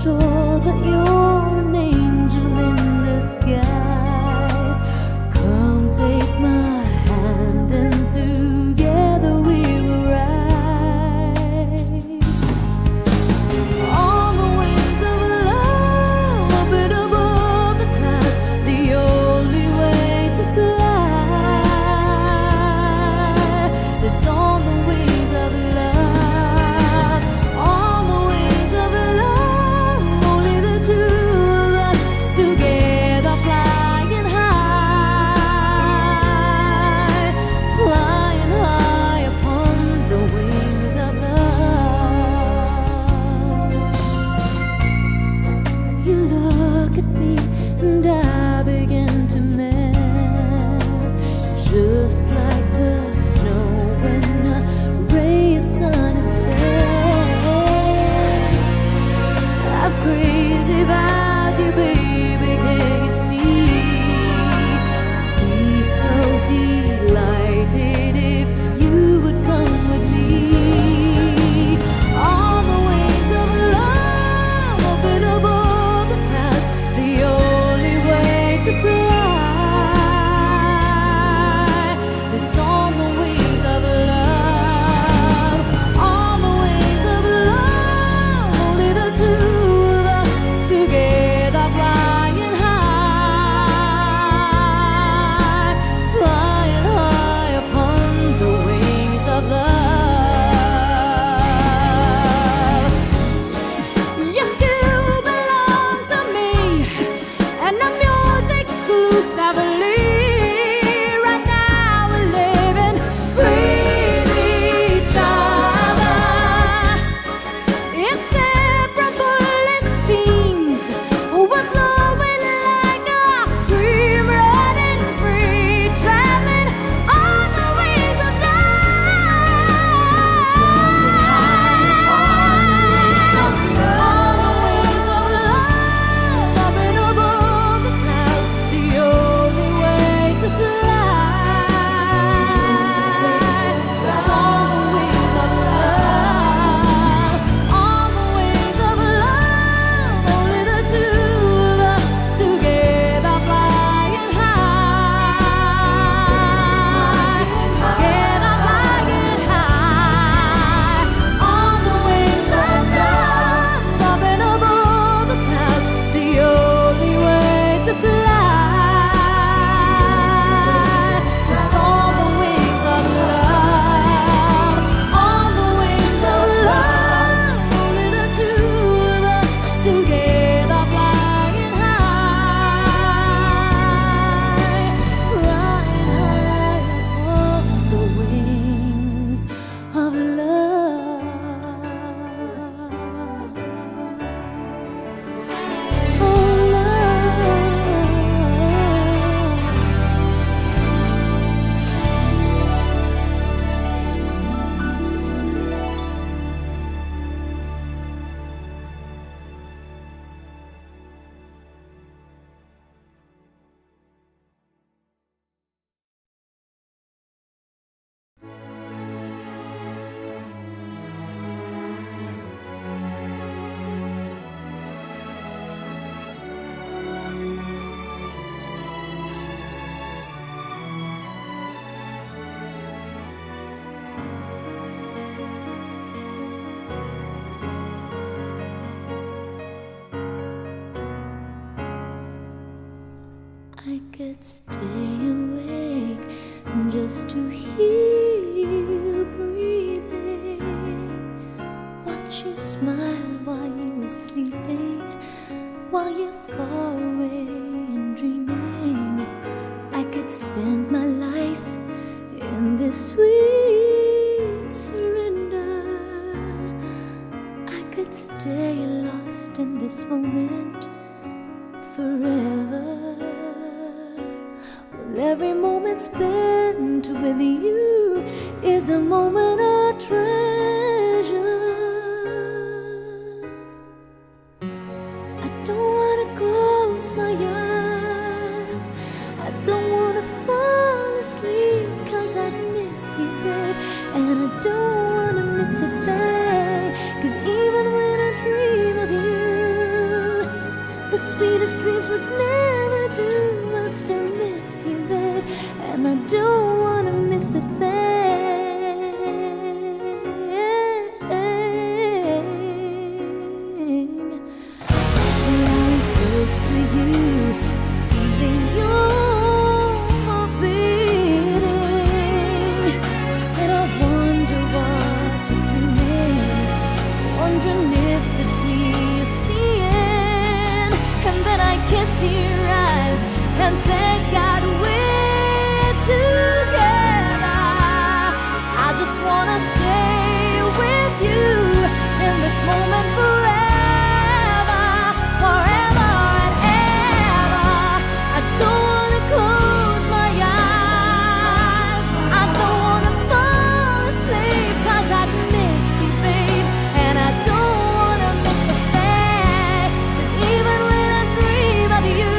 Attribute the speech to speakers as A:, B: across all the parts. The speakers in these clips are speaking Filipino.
A: sure that you're an angel in disguise. Come take my hand and together we will rise. On the wings of love, up and above the clouds, the only way to fly is on the wings of love. On the wings of love, only the two of us together flying high, flying high upon the wings of love. You look at me and I begin to melt, just like the snow when a ray of sun is felt. I'm crazy about you, baby, can you see? I'd be so delighted if you would come with me. On the wings of love, up and above the clouds, the only way to fly is on the wings of love. On the wings of love, only the two of us together flying high, flying high upon the wings of love. Yes, you belong to me, and I'm yours exclusively. Right now we're living, breathe each other. Inseparable it seems, we're flowing like a stream, running free, traveling on the wings of love. On the wings of love, up and above the clouds, the only way to fly is on the wings of love. On the wings of love, only the two of us together flying high, together flying high. On the wings of love, up and above the clouds, the only way to fly is on the wings of love. On the wings of love, only the two of us together flying high, flying high upon the wings of love. Oh, I could stay awake just to hear you breathing, watch you smile while you were sleeping, while you're far away and dreaming. I could spend my life in this sweet surrender. I could stay lost in this moment forever. Well, every moment spent with you is a moment of treasure. I don't wanna close my eyes, I don't wanna fall asleep, 'cause I miss you, babe, and I don't wanna miss a thing, 'cause even when I dream of you, dreams would never do. I'd still miss you, babe, and I don't wanna miss a thing. Lying close to you, feeling your heart beating, and I wonder what you're dreaming, wondering if it's me you're seeing. And then I kiss your eyes and thank God we're together. I just wanna stay with you in this moment forever, forever and ever. I don't wanna close my eyes, I don't wanna fall asleep, 'cause I miss you, babe, and I don't wanna miss a thing. 'Cause even when I dream of you,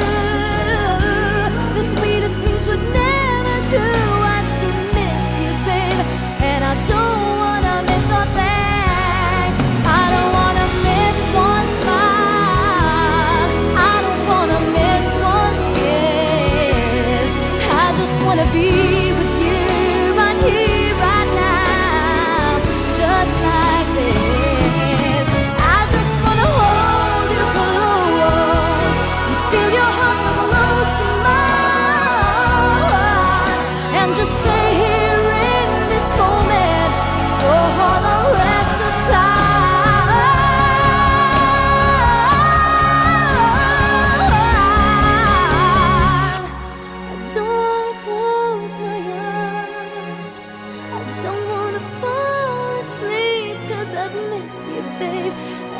A: the sweetest dreams would never do. I'd still miss you, babe, and I don't wanna miss a thing. I don't wanna miss one smile, I don't wanna miss one kiss. I just wanna be with you right here, right now, just like this. I just wanna hold you close and feel your heart so close to mine, and just stay here in this moment for the rest of time. I don't wanna close my eyes, I don't wanna fall asleep, 'cause I miss you, babe,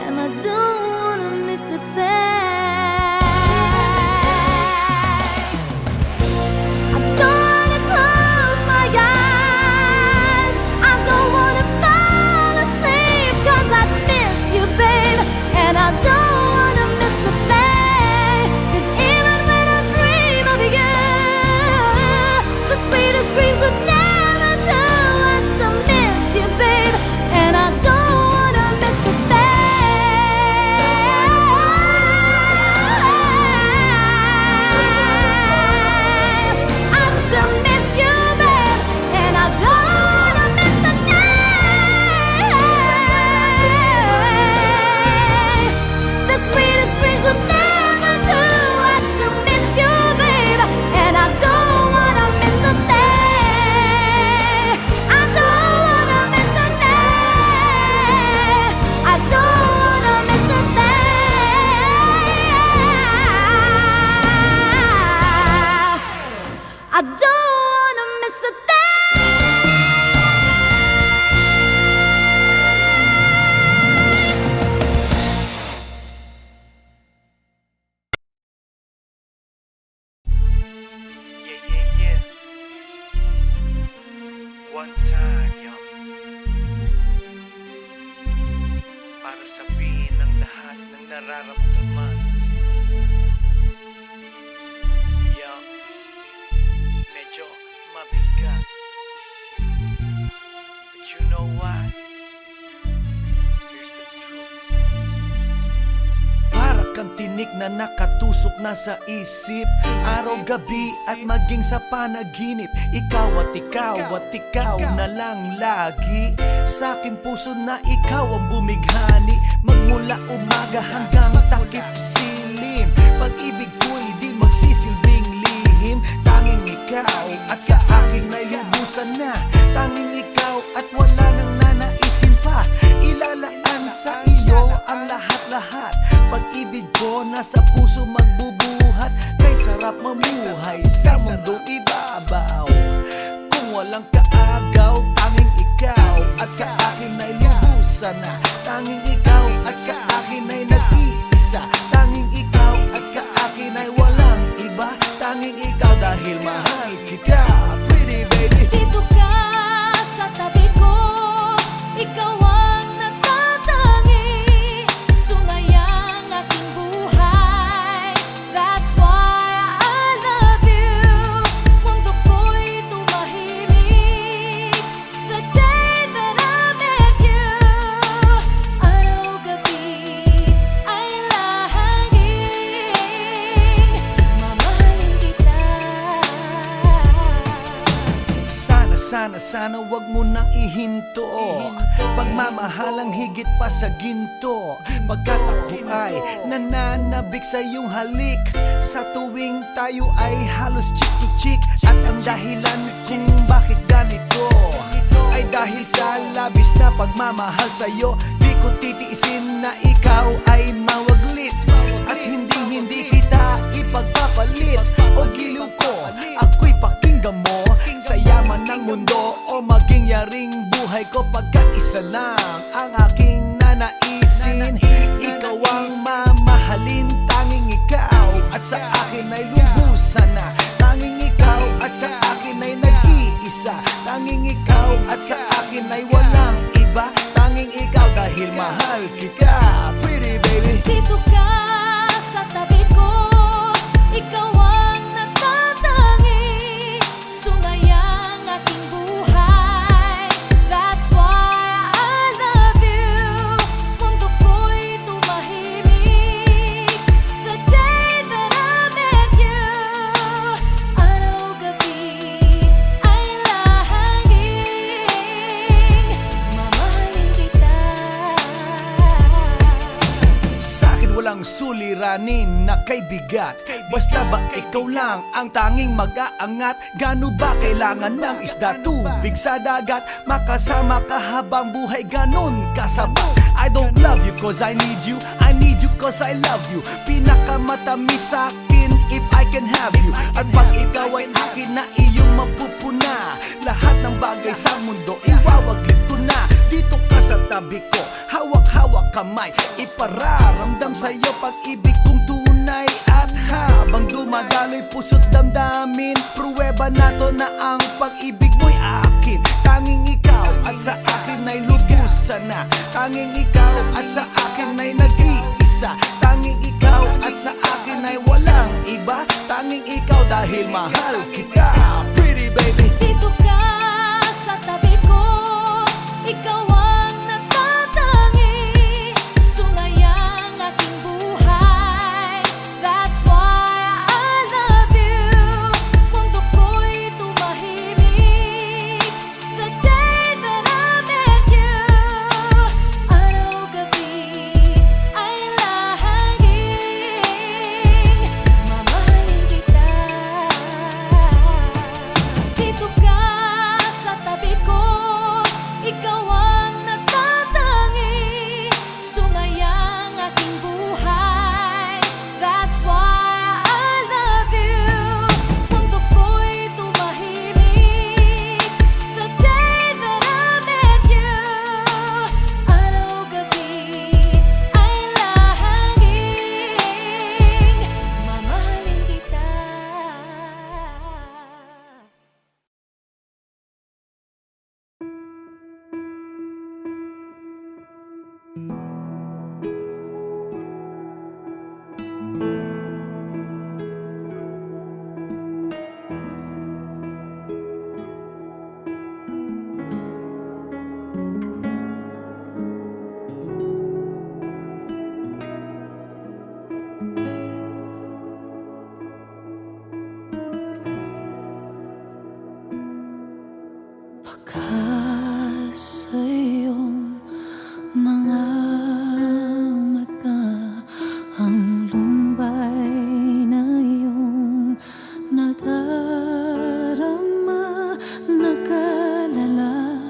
A: and I don't wanna miss a thing. I don't wanna close my eyes, I don't wanna fall asleep, 'cause I miss you, babe, and I don't wanna miss a thing. 'Cause even when I dream of you, the sweetest dreams would never do. I'd still miss you, babe, and I don't wanna miss a thing. I'd still miss you, babe, and I don't wanna miss a thing. The sweetest dreams would never do. I'd still miss you, babe, and I don't wanna miss a thing. I don't wanna miss a thing. I don't wanna miss a thing. I don't wanna miss a thing.
B: Yeah. One time, yo. Para sabihin ng lahat ng nararamdaman. Yo. Medyo mabigat. But you know what? Here's the truth.
C: Para kang tinik na nakatusok na sa isip, araw-gabi at maging sa panaginip. Ikaw at ikaw at ikaw na lang lagi. Sa aking puso na ikaw ang bumighani, magmula umaga hanggang takip silim. Pag-ibig ko'y di magsisilbing lihim. Tanging ikaw at sa akin ay lubusan na. Tanging ikaw at wala nang nanaisin pa. Ilalaan sa iyo ang lahat-lahat. Pag-ibig ko nasa puso magbubuhat. Kay sarap mamuhay sa mundong ibabaw. Kung walang kaagaw, tanging ikaw at sa akin ay lubusan na. Tanging ikaw at sa akin ay nag-iisa. Tanging ikaw at sa akin ay walang iba. Tanging ikaw dahil mahal kita, pretty baby.
A: Dito ka sa tabi ko, ikaw ang natatangi. Sumayang aking buhay, that's why I love you. Mundo ko'y tumahimik the day that I met you.
C: Sana wag mo nang ihinto. Pagmamahalang higit pa sa ginto, pagkat ako ay nananabik sa iyong halik. Sa tuwing tayo ay halos chick to chick. At ang dahilan kung bakit ganito ay dahil sa labis na pagmamahal sa'yo. Di ko titiisin na ikaw ay mawaglit, at hindi kita ipagpapalit. O giliw ko, ako'y pakinggan mo. Sa yaman ng mundo o maging yaring buhay ko, pagkat isa lang ang aking nanaisin. Ikaw ang mamahalin, tanging ikaw at sa akin ay lubusan na. Tanging ikaw at sa akin ay nag-iisa. Tanging ikaw at sa akin ay walang iba. Tanging ikaw dahil mahal kita, pretty baby.
A: Dito ka sa tabi ko, ikaw ang natatangi. Sungayang aking buhay, that's why I love you. Mundo ko'y tumahimik the day that I met you. Araw-gabi ay lahangin, mamahalin kita.
C: Sa'kin walang suliranin na kay bigat, basta ba ikaw lang ang tanging mag-aangat. Gano ba kailangan ng isda, tubig sa dagat? Makasama ka habang buhay, ganun kasabat. I don't love you cause I need you, I need you cause I love you. Pinakamatamis sa'kin if I can have you. At pag ikaw ay akin na iyong mapupuna, lahat ng bagay sa mundo iwawaglit ko na. Dito ka sa tabi ko, hawak-hawak kamay, ipararamdam sa'yo pag-ibig kong tunay. At habang dumadaloy puso't damdamin, pruweba na to na ang pag-ibig mo'y akin. Tanging ikaw at sa akin ay lubusan na. Tanging ikaw at sa akin ay nag-iisa. Tanging ikaw at sa akin ay walang iba. Tanging ikaw dahil mahal kita, pretty baby.
A: Dito ka sa tabi ko, ikaw ang natatangi. Sungayang aking buhay, that's why I love you. Mundo ko'y tumahimik the day that I met you. Araw-gabi ay lahangin, mamahalin kita. Dito ka sa tabi ko, ikaw ang natatangi. Sumayang aking buhay, that's why I love you. Mundo ko'y tumahimik the day that I met you. Araw-gabi ay lahangin, mamahalin kita. Baka sa iyong mga mata ang lumbay na iyong nadarama, nakalala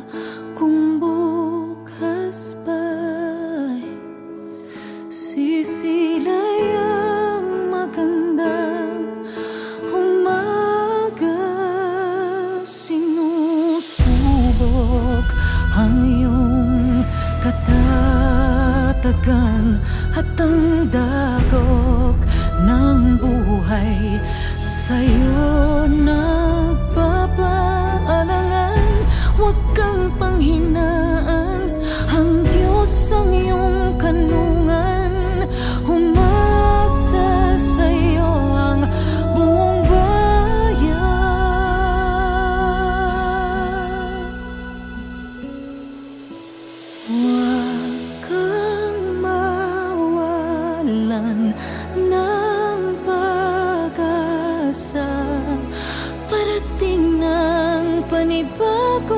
A: kung bukas ba'y sisilay ang magandang umaga. Sinusubok ang iyong katatagan at ang dagok ng buhay sa'yo nagpapaalangan. Huwag kang panghinaan, ang Diyos ang iyong kanlungan. Umasa sa'yo ang buong bayan. Huwag kang mawalan ng pag-asa. Parating ang panibago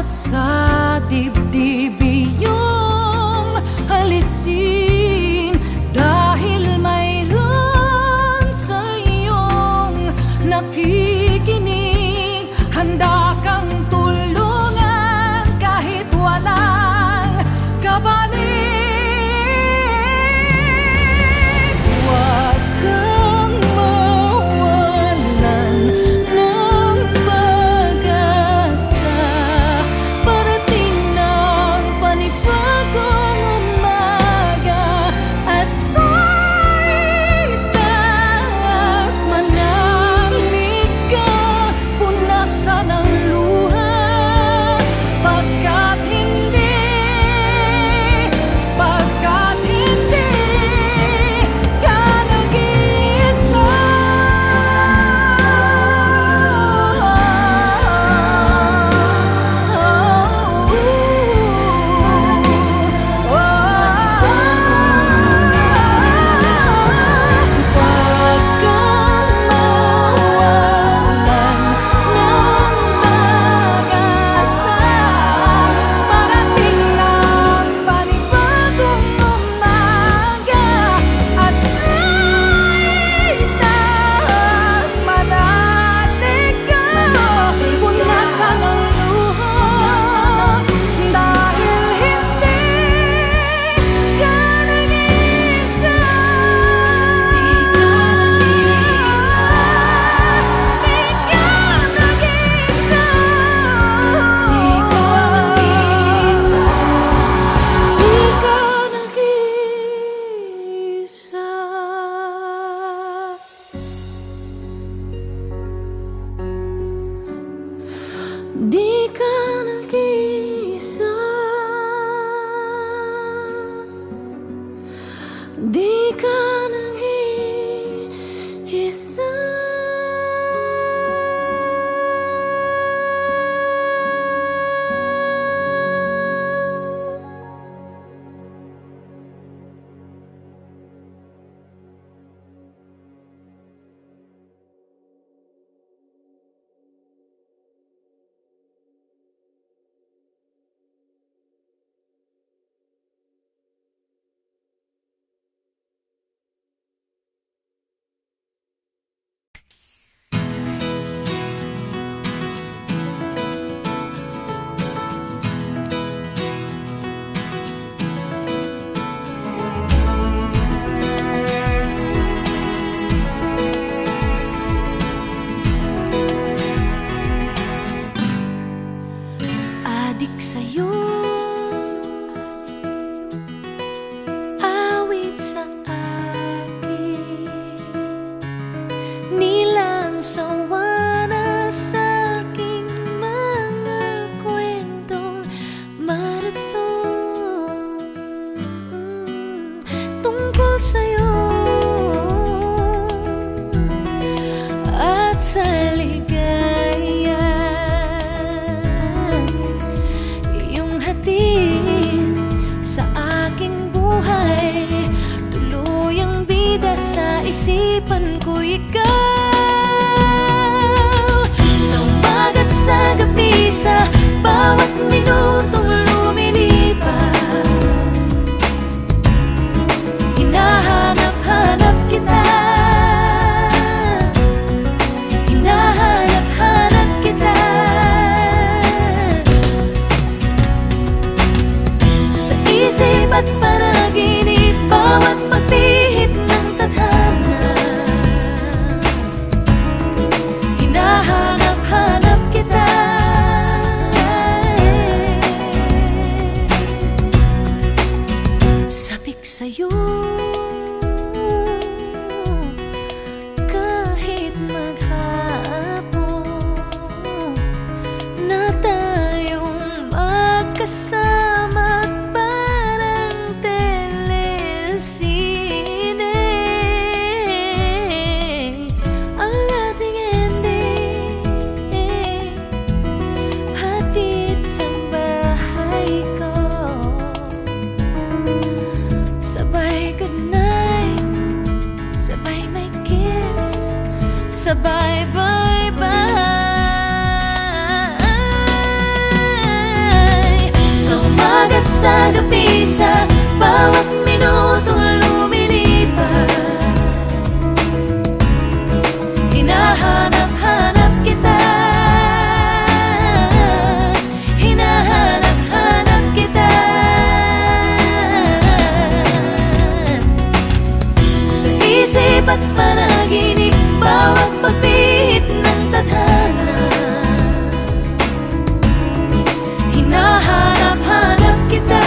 A: At sa dibdib iyong alisin, dahil mayroon sa iyong nakikinig. Handa kang tulungan kahit walang kabalik. Huwag kang mawalan ng pag-asa. Parating ng panibagong umaga. At sa itaas mananglig ka, punasan ang luha. Pagkat hindi ka nag-iisa. Huwag kang mawalan ng pag-asa. Parating ng panibagong umaga. At sa itaas manalig ka, punasan ang luha. Dahil hindi ka nag-iisa. Di ka nag-iisa. Di ka nag-iisa. Di ka nag-iisa. Di ka nag-iisa. Adik sa'yo, awit sa akin, nilang sawa na sa'king mga kwentong marathon tungkol sa'yo at sa ligaya. Iyong hatid sa aking buhay, tuluyang bida sa isipan ko ikaw. Sa umaga't sa gabi, sa bawat minutong lumilipas, hinahanap-hanap kita. Hinahanap-hanap kita. Sa isip at panaginip, bawat pagpihit ng tadhana, hinahanap-hanap kita. Sabik sa'yo kahit maghapon na tayong magkasama at parang telesine. Ang ating ending, hatid sa bahay ko. Sabay goodnight, sabay may kiss, sabay bye-bye. sa gabi, sa bawat minutong lumilipas. Hinahanap-hanap kita, hinahanap-hanap kita. Sa isip at panaginip, bawat pagpihit ng tadhana. Hinahanap-hanap kita.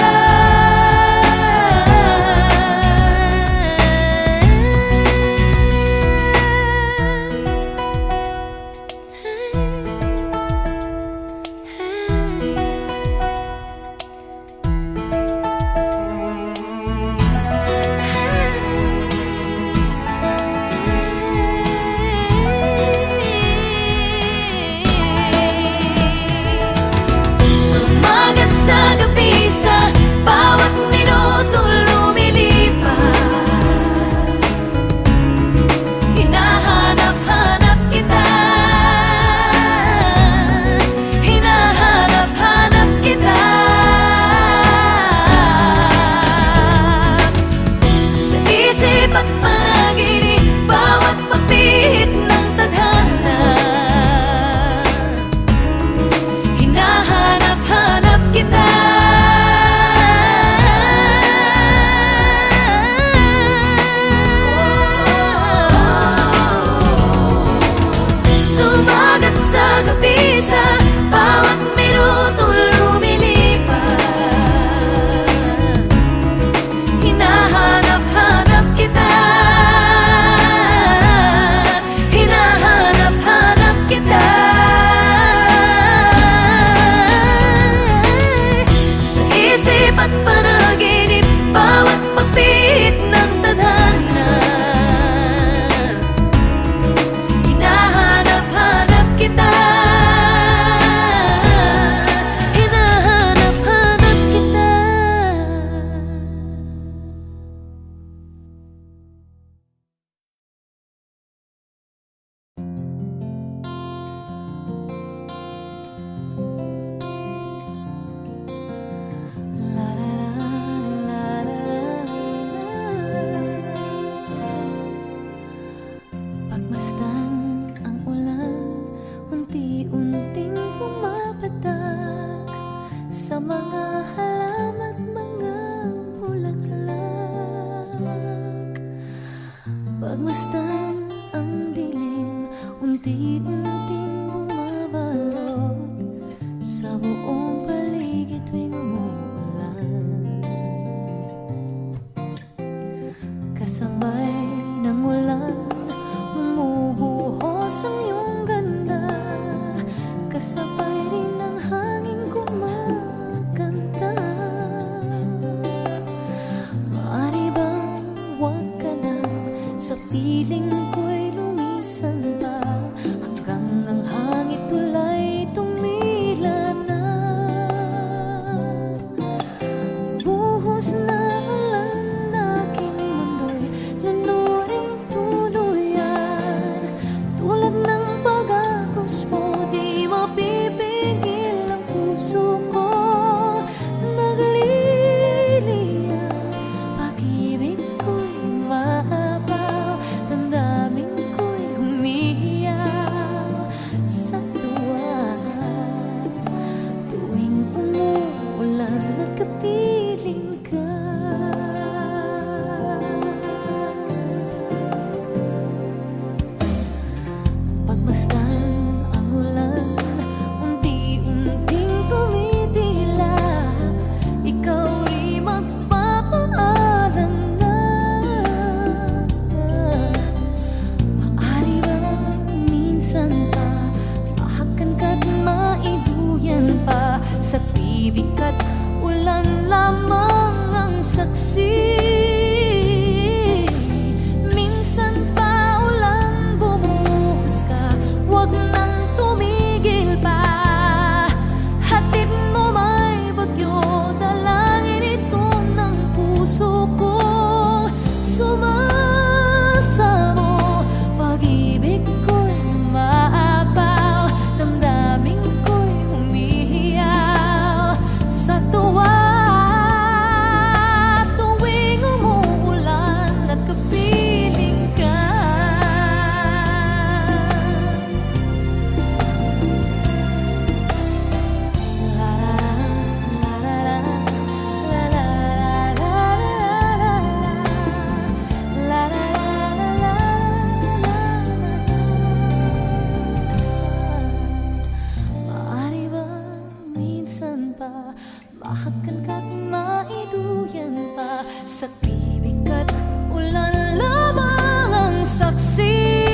A: pa, mahakan ka't maiduyan pa. Sa tibig at ulan lamang ang saksi.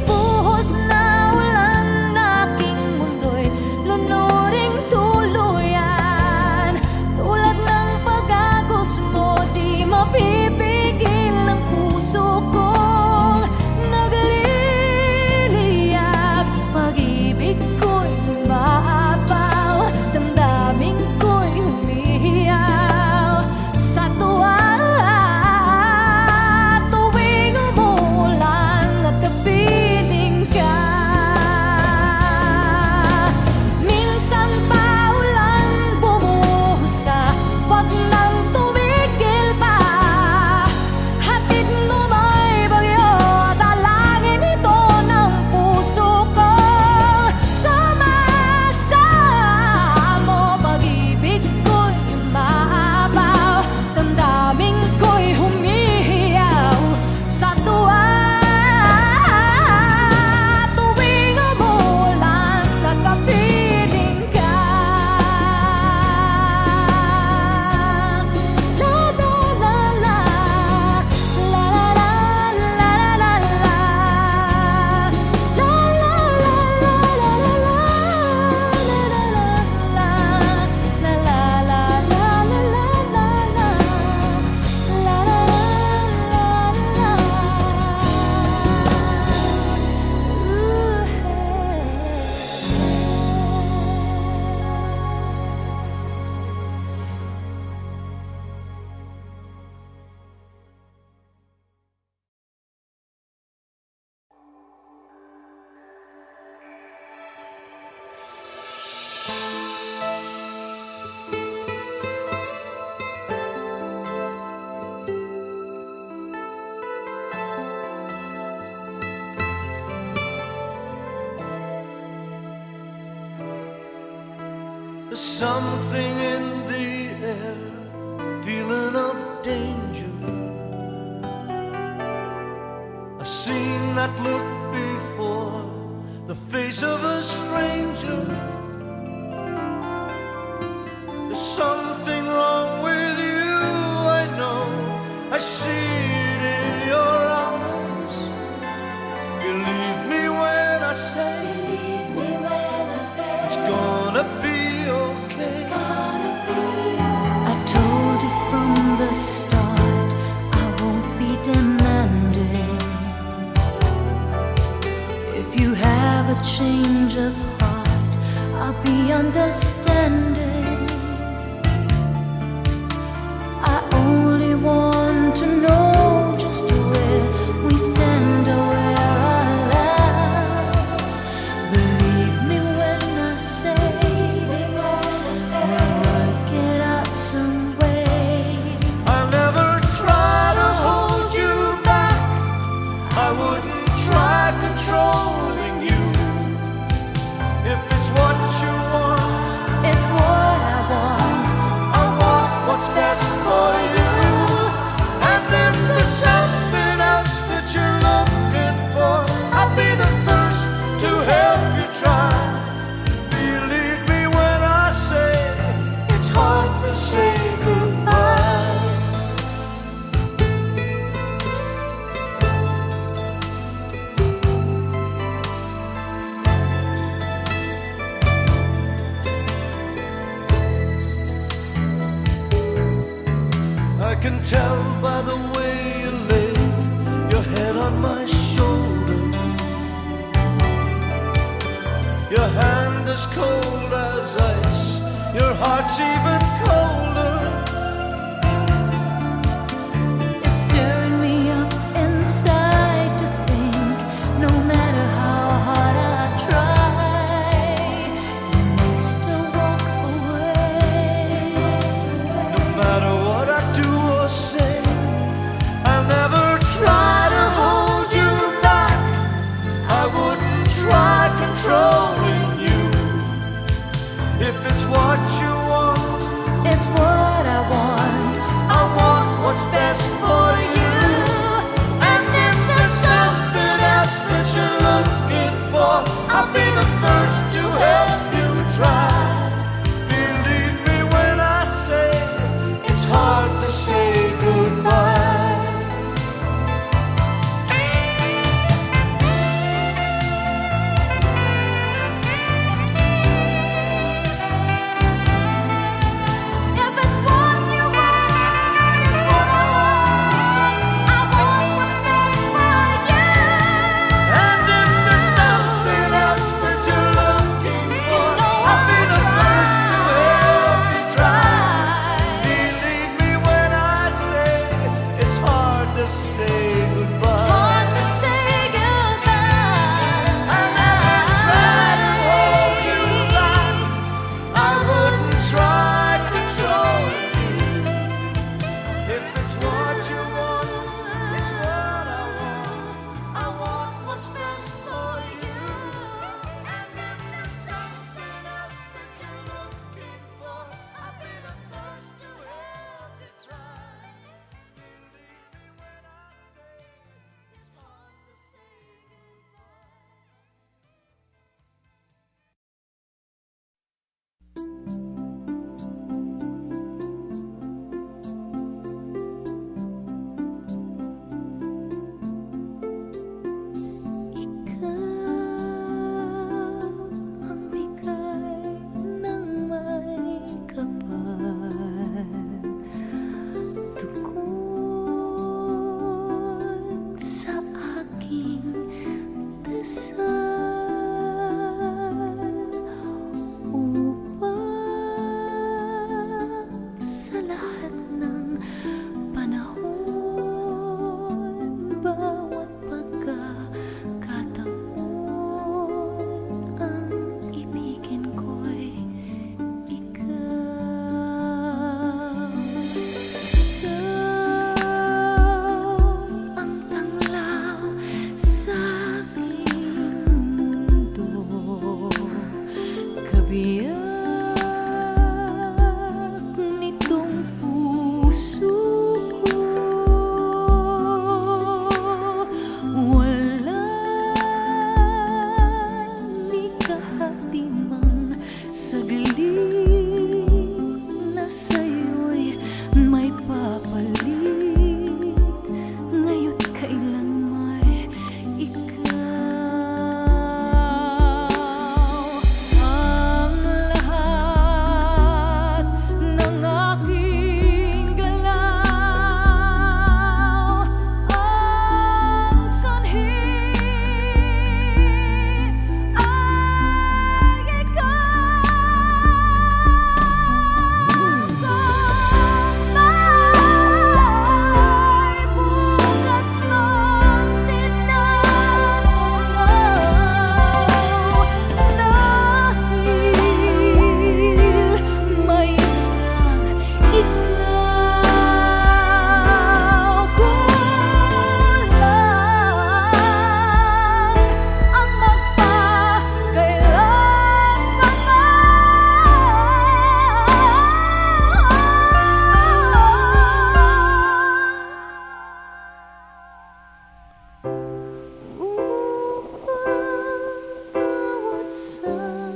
A: Buhos na ulan na aking mundo'y lunuring tuluyan. Tulad ng pag-agos mo, di mapipigil ang puso kong nagliliyab. Pag-ibig ko'y maapaw, damdamin ko'y humihiyaw sa tuwa. Tuwing umuulan at kapiling ka, minsan pa ulan bumuhos ka, wag nang tumigil pa. Hatid mo may bagyo, dalangin ito ng puso ko. Sumasamo, pag-ibig ko'y maabaw, damdamin ko'y humihiyaw sa tuwa. Tuwing umuulan, nakapiling ka. La la la la, la la la la la la, la la
C: There's something in the air, feeling of danger. I've seen that look before, the face of a stranger. There's something wrong with you, I know. I see it in your eyes. Believe me when I say, it's gonna be okay.
A: I told you from the start, I won't be demanding. If you have a change of heart, I'll be understanding. I only want to know just where we stand or where I am. Believe me when I say, we'll work it out some way.
C: I'll never try to hold you back. I wouldn't try controlling you. If it's what you want,
A: It's what I want.
C: I want what's best for you. And if there's something else that you're looking for, I'll be the first to help you try. Believe me when I say, it's hard to say goodbye. I can tell by the way you lay your head on my shoulder. Your hand as cold as ice, your heart's even colder.
A: It's stirring me up inside to think, no matter how hard I try, you may still walk away.
C: No matter what I do or say, I'll never try to hold you back. I wouldn't try controlling you. If it's what you want,
A: It's what I want.
C: I want what's best for you. And if there's something else that you're looking for, I'll be the first to help you try.
A: biyak nitong puso ko. Wala ni kahati man saglit na sa'yo'y may papalit. Ngayo't kailan may ikaw ang lahat ng aking galaw, ang sanhi ay ikaw. Ay bukas lang tinanaw, dahil may isang ikaw. Kulang ang bawat sandali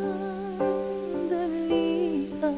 A: ay ikaw.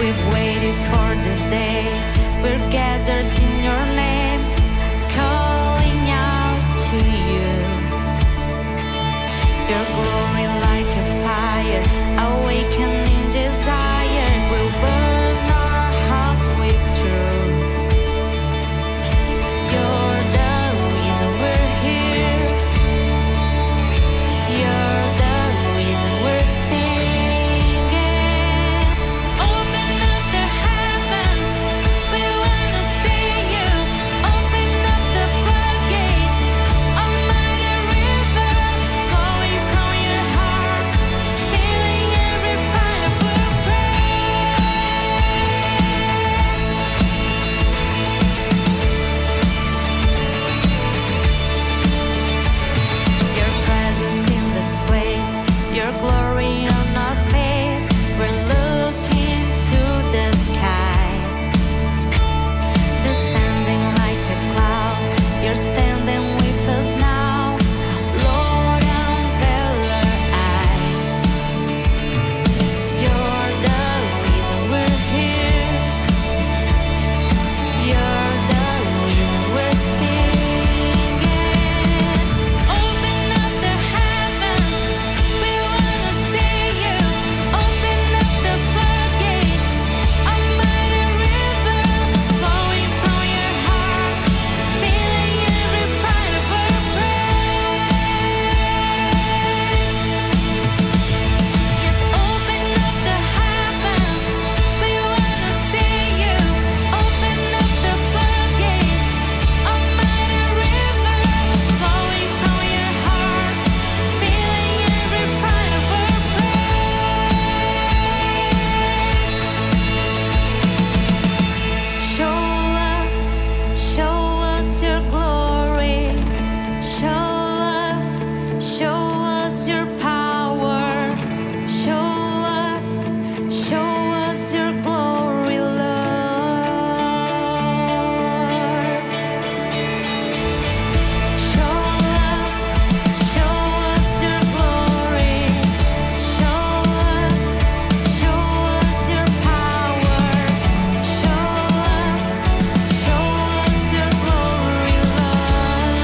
D: We've waited for this day. We're gathered in your name, calling out to you. Your glory like a fire, awakening desire, will burn our hearts with truth. You're the reason we're here. You're the reason we're singing. Open up the heavens, we wanna see you. Open up the floodgates, a mighty river flowing from your heart, filling every part of our Your presence in this place, your glory on our face. We're looking to the sky, descending like a cloud. You're standing with us now, Lord, unveil our eyes. You're the reason we're here. You're the reason we're singing. Open up the heavens, we wanna see you. Open up the floodgates, a mighty river flowing from your heart, filling every part of our Yes, open up the heavens, we wanna see you. Open up the floodgates, a mighty river flowing from your heart, filling every part of our Show us your glory. Show us your power. Show us your glory, Lord. Show us your glory. Show us your power. Show us your glory, Lord.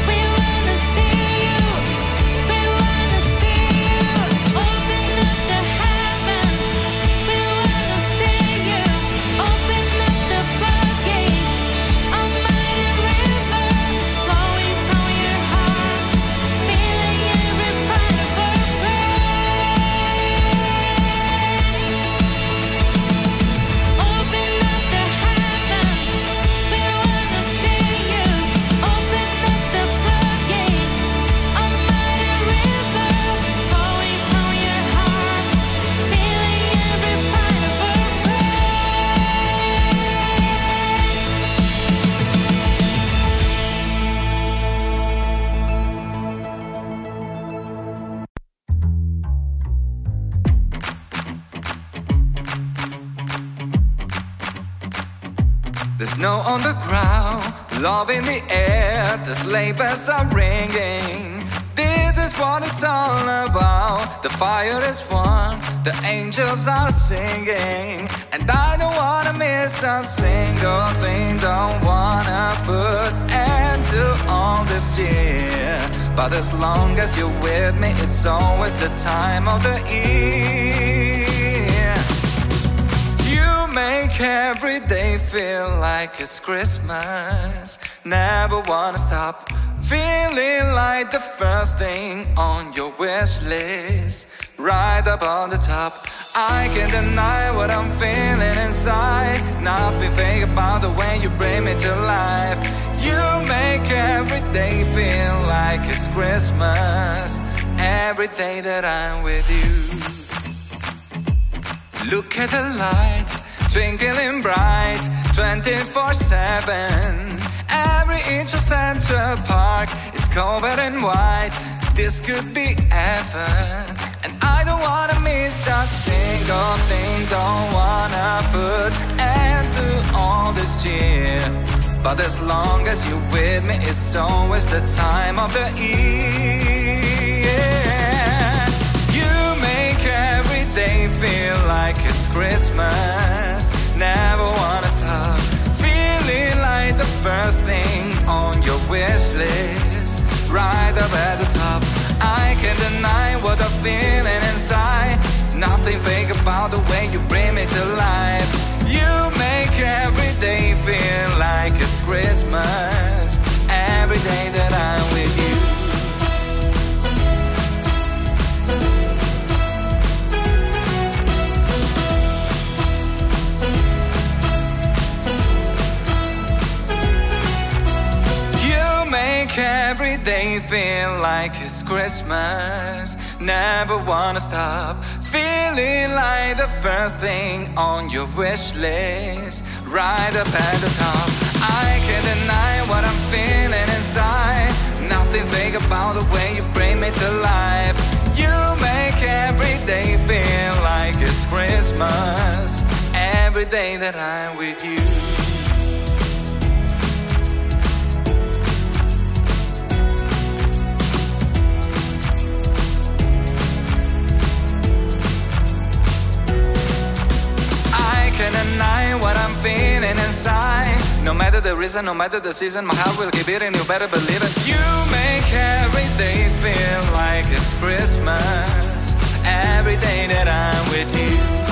D: We wanna see you. We wanna see you. Open up the heavens. We wanna see you. Open up the floodgates. A mighty river flowing from your heart, filling every part of our Open up the heavens. We wanna see you. Open up the floodgates. A mighty river flowing from your heart, filling every part of our
E: There's snow on the ground, love in the air, the sleigh bells are ringing. This is what it's all about. The fire is one, the angels are singing, and I don't wanna miss a single thing. Don't wanna put end to all this year, but as long as you're with me, it's always the time of the year. You make every day feel like it's Christmas. Never wanna stop feeling like the first thing on your wish list, right up on the top. I can't deny what I'm feeling inside. Nothing fake about the way you bring me to life. You make every day feel like it's Christmas, every day that I'm with you. Look at the lights, twinkling bright, 24/7. Every inch of Central Park is covered in white. This could be heaven, and I don't always cheer. But as long as you're with me, it's always the time of the year. Yeah. You make every day feel like it's Christmas. Never wanna stop feeling like the first thing on your wish list. Right up at the top, I can't deny what I'm feeling inside. Nothing fake about the way you bring me to life. You make every day feel like it's Christmas. Every day that I'm with you. You make every day feel like it's Christmas. Never wanna stop feeling like the first thing on your wish list. Right up at the top, I can't deny what I'm feeling inside. Nothing fake about the way you bring me to life. You make every day feel like it's Christmas. Every day that I'm with you. Can't deny what I'm feeling inside. No matter the reason, no matter the season, my heart will keep beating, you better believe it. You make every day feel like it's Christmas. Every day that I'm with you.